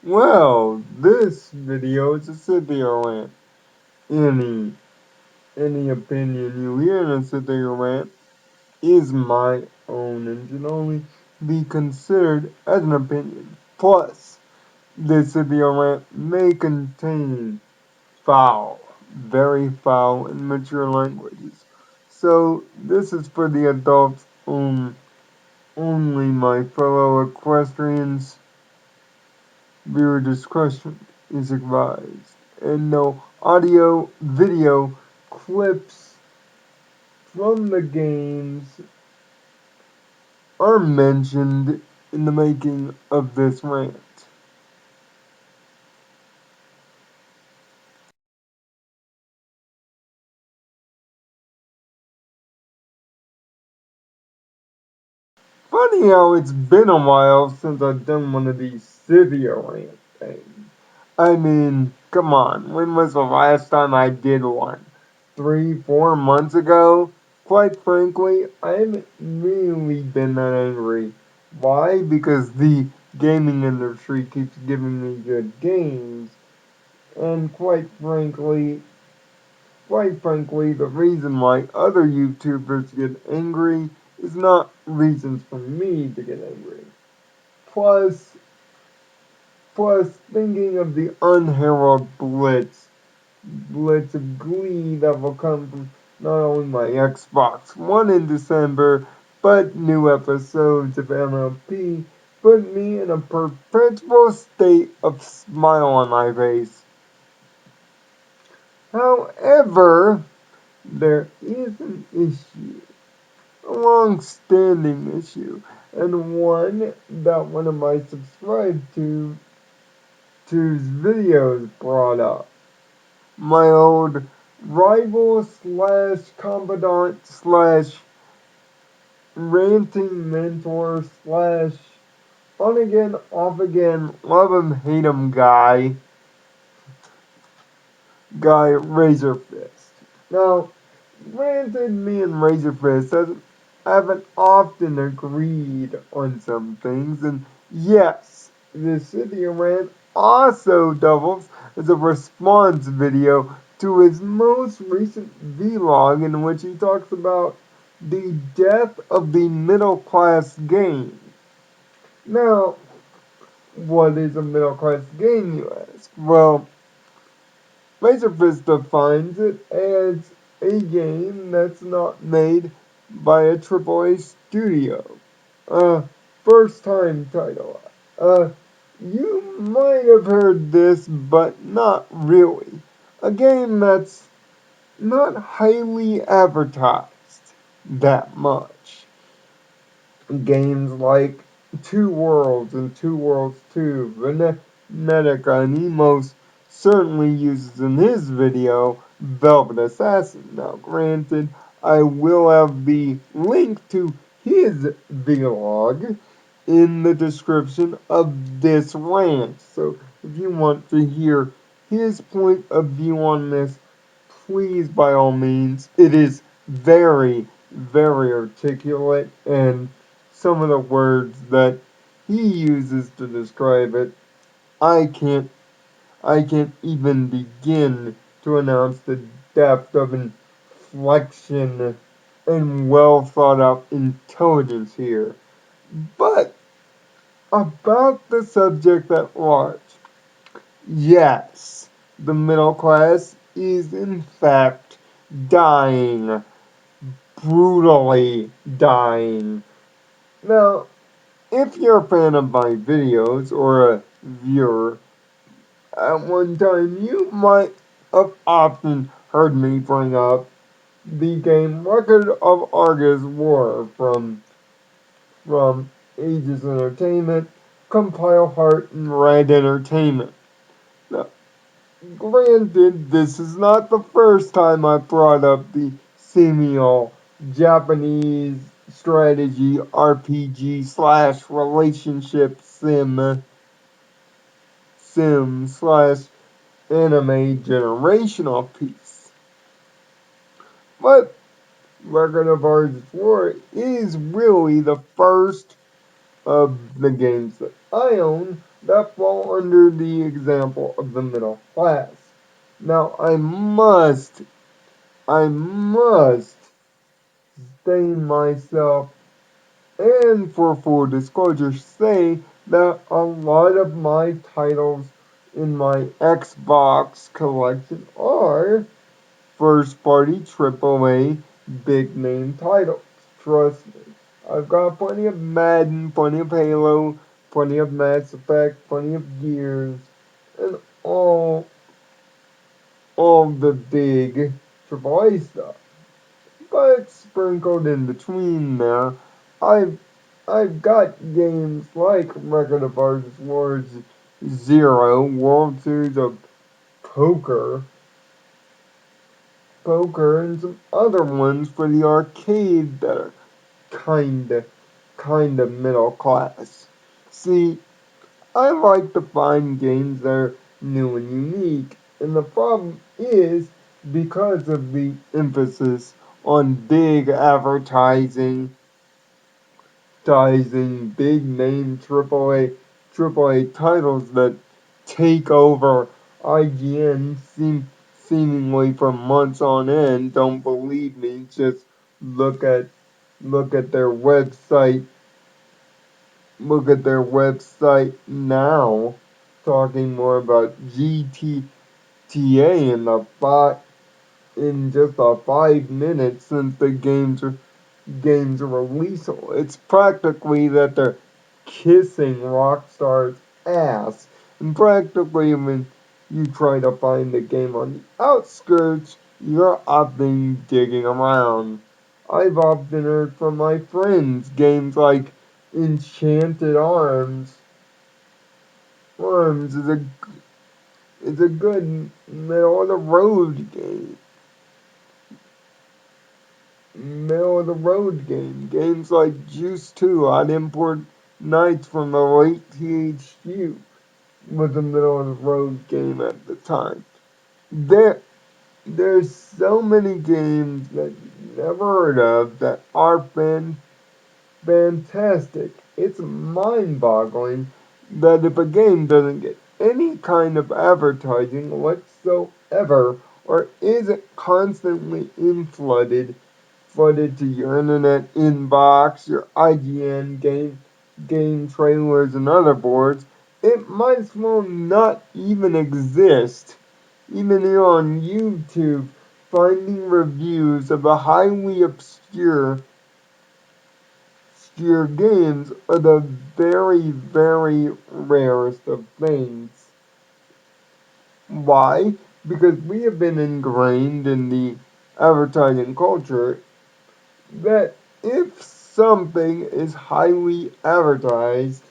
Well, this video is a Scipio rant. Any opinion you hear in a Scipio rant is my own and should only be considered as an opinion. Plus, this Scipio rant may contain foul, very foul and mature languages. So, this is for the adults only, my fellow equestrians. Viewer discretion is advised, and no audio, video clips from the games are mentioned in the making of this rant. Funny how it's been a while since I've done one of these Scipio rant things. I mean, come on, when was the last time I did one? 3, 4 months ago? Quite frankly, I haven't really been that angry. Why? Because the gaming industry keeps giving me good games, and quite frankly, the reason why other YouTubers get angry is not reasons for me to get angry. Plus, plus thinking of the unheralded blitz of glee that will come from not only my Xbox One in December, but new episodes of MLP put me in a perpetual state of smile on my face. However, there is an issue, a long-standing issue, and one that one of my subscribed to's videos brought up. My old rival slash confidant slash ranting mentor slash on again, off again, love him, hate him guy Razor Fist. Now, granted, me and Razor Fist haven't often agreed on some things, and yes, the City rant also doubles as a response video to his most recent vlog in which he talks about the death of the middle class game. Now, what is a middle class game, you ask? Well, Razorfist defines it as a game that's not made by a AAA studio. First time title. You might have heard this, but not really. A game that's not highly advertised that much. Games like Two Worlds and Two Worlds 2, Venetica, and he most certainly uses in his video Velvet Assassin. Now, granted, I will have the link to his vlog in the description of this rant. So, if you want to hear his point of view on this, please, by all means, it is very, very articulate, and some of the words that he uses to describe it, I can't, I can't even begin to announce the depth of inflection and well thought out intelligence here. But about the subject at large, yes, the middle class is in fact dying, brutally dying. Now, if you're a fan of my videos or a viewer, at one time you might have often heard me bring up the game Record of Argus War from Aegis Entertainment, Compile Heart, and Red Entertainment. Now, granted, this is not the first time I brought up the seminal Japanese strategy RPG slash relationship sim slash anime generational piece. But Record of Arts War is really the first of the games that I own that fall under the example of the middle class. Now, I must stain myself and for full disclosure say that a lot of my titles in my Xbox collection are first party AAA big name titles. Trust me. I've got plenty of Madden, plenty of Halo, plenty of Mass Effect, plenty of Gears, and all the big AAA stuff. But sprinkled in between there, I've I've got games like Record of Artists Wars Zero, World Series of Poker, and some other ones for the arcade that are kinda middle class. See, I like to find games that are new and unique, and the problem is because of the emphasis on big advertising, big name AAA titles that take over IGN seemingly for months on end. Don't believe me? Just look at look at their website. Look at their website now, talking more about GTA in just a 5 minutes since the game's release. It's practically that they're kissing Rockstar's ass. And practically when you try to find the game on the outskirts, you're often digging around. I've often heard from my friends games like Enchanted Arms is a good middle of the road game. Middle of the road game. Games like Juice 2, I'd import Nights from the late THQ was a middle of the road game at the time. There there's so many games that you never heard of that are fantastic. It's mind-boggling that if a game doesn't get any kind of advertising whatsoever or isn't constantly flooded to your internet inbox, your IGN game trailers and other boards, it might as well not even exist. Even here on YouTube, finding reviews of a highly obscure games are the very, very rarest of things. Why? Because we have been ingrained in the advertising culture that if something is highly advertised,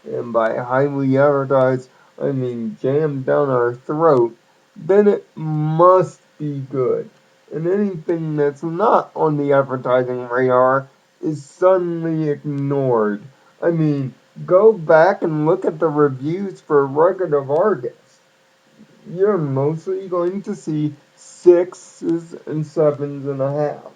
and by highly advertised, I mean jammed down our throat, then it must be good. And anything that's not on the advertising radar is suddenly ignored. I mean, go back and look at the reviews for Record of Artists. You're mostly going to see sixes and sevens and a half.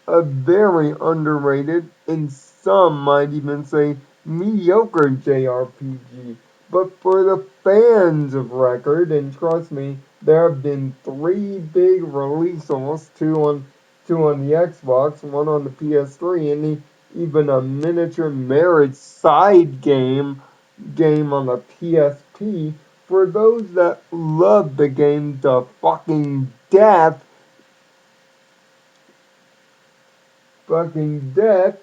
A very underrated, and some might even say mediocre JRPG. But for the fans of Record, and trust me, there have been three big releases, two on the Xbox, one on the PS3, and even a miniature marriage side game on the PSP. For those that love the game to fucking death,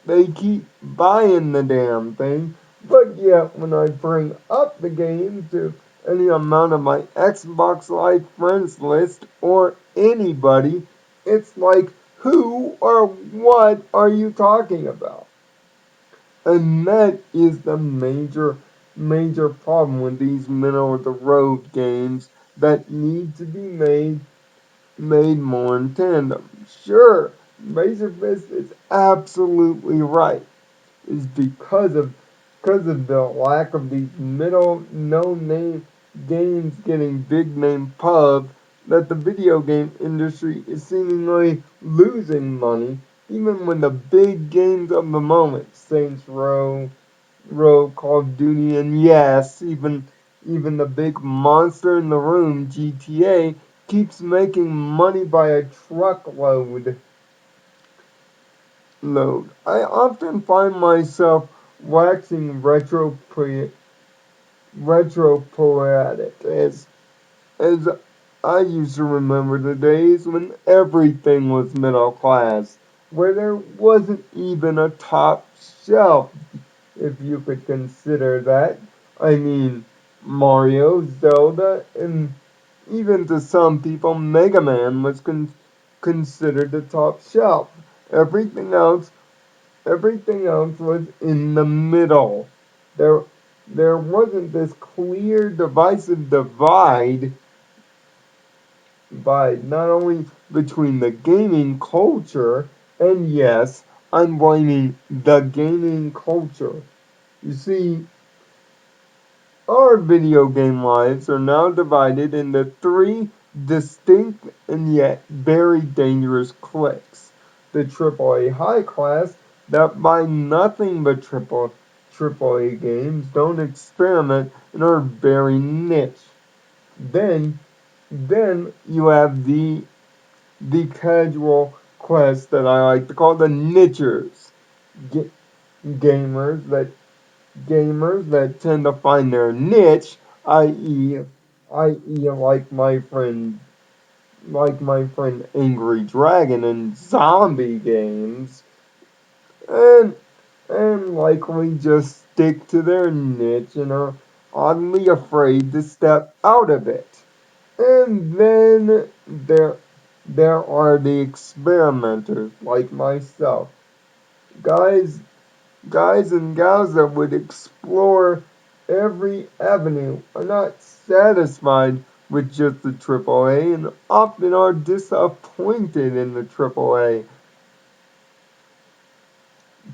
they keep buying the damn thing. But yet, when I bring up the game to any amount of my Xbox Live friends list or anybody, it's like, who or what are you talking about? And that is the major problem with these middle of the road games that need to be made more in tandem. Sure, Razorfist is absolutely right. Is because of the lack of these middle no name games getting big name pub that the video game industry is seemingly losing money even when the big games of the moment, Saints Row, wrote Call of Duty, and yes, even the big monster in the room, GTA, keeps making money by a truckload. I often find myself waxing retro-poetic as I used to remember the days when everything was middle class, where there wasn't even a top shelf, if you could consider that. I mean, Mario, Zelda, and even to some people, Mega Man was considered the top shelf. Everything else, everything else was in the middle. There, there wasn't this clear, divisive divide not only between the gaming culture, and yes, I'm blaming the gaming culture. You see, our video game lives are now divided into three distinct and yet very dangerous cliques. The AAA high class that buy nothing but AAA games, don't experiment, and are very niche. Then, then you have the casual quest that I like to call the nichers. Ga- gamers that gamers that tend to find their niche, i.e., i.e., like my friend Angry Dragon in zombie games, and likely just stick to their niche and are oddly afraid to step out of it. And then there are the experimenters like myself, guys guys and gals that would explore every avenue are not satisfied with just the AAA and often are disappointed in the AAA.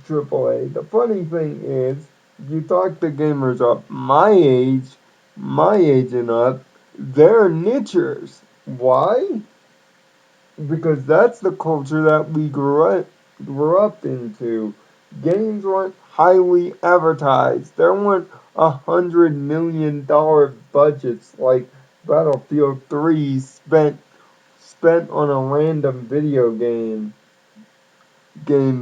The funny thing is, you talk to gamers up my age and up, they're nichers. Why? Because that's the culture that we grew up into. Games weren't highly advertised. There weren't $100 million budgets like Battlefield 3 spent on a random video game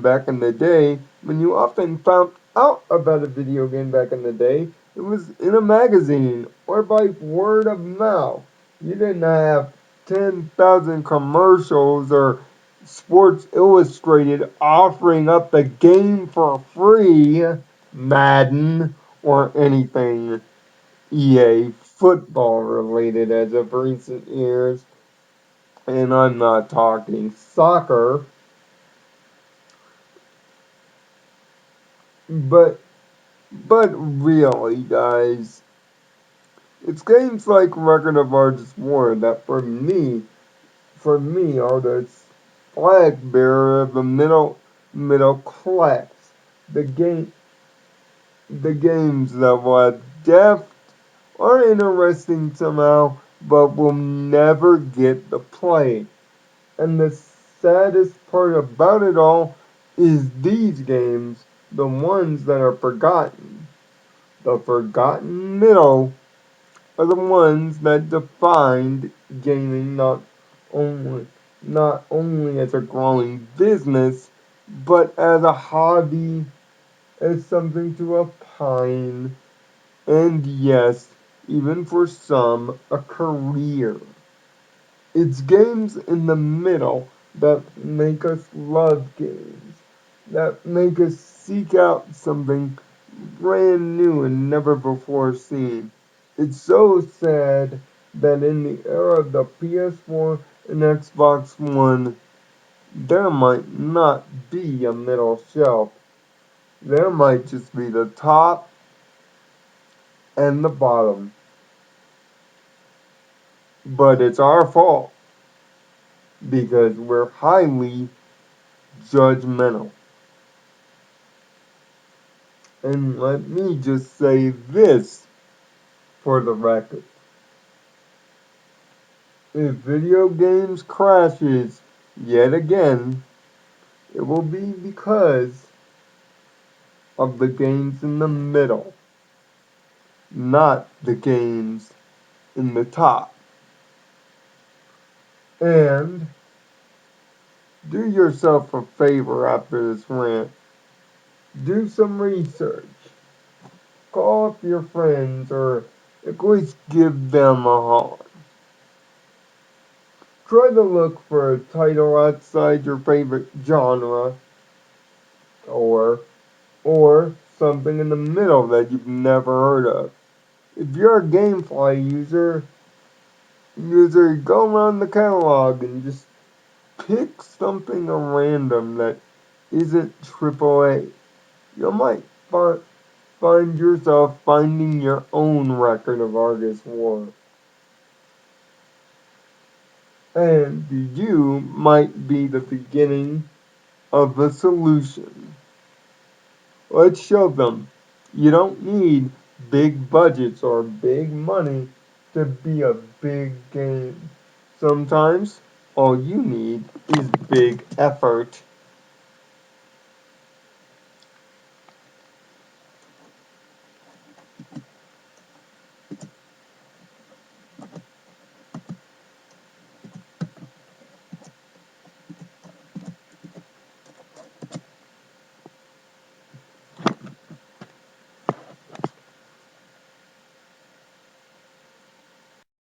back in the day. When you often found out about a video game back in the day, it was in a magazine or by word of mouth. You didn't have 10,000 commercials or Sports Illustrated offering up the game for free, Madden, or anything EA football related as of recent years. And I'm not talking soccer, but really, guys, it's games like Record of Artist War that for me, are the flag bearer of the middle class. The game, the games that were depth are interesting somehow, but will never get the play. And the saddest part about it all is these games, the ones that are forgotten. The forgotten middle are the ones that defined gaming only not only as a growing business, but as a hobby, as something to opine, and yes, even for some, a career. It's games in the middle that make us love games, that make us seek out something brand new and never before seen. It's so sad that in the era of the PS4 and Xbox One, there might not be a middle shelf. There might just be the top and the bottom. But it's our fault because we're highly judgmental. And let me just say this for the record. If video games crashes yet again, it will be because of the games in the middle, not the games in the top. And do yourself a favor after this rant. Do some research. Call up your friends or at least give them a holler. Try to look for a title outside your favorite genre or or something in the middle that you've never heard of. If you're a GameFly user, go around the catalog and just pick something at random that isn't AAA. You might find yourself finding your own record of Argus War. And you might be the beginning of the solution. Let's show them. You don't need big budgets or big money to be a big game. Sometimes all you need is big effort.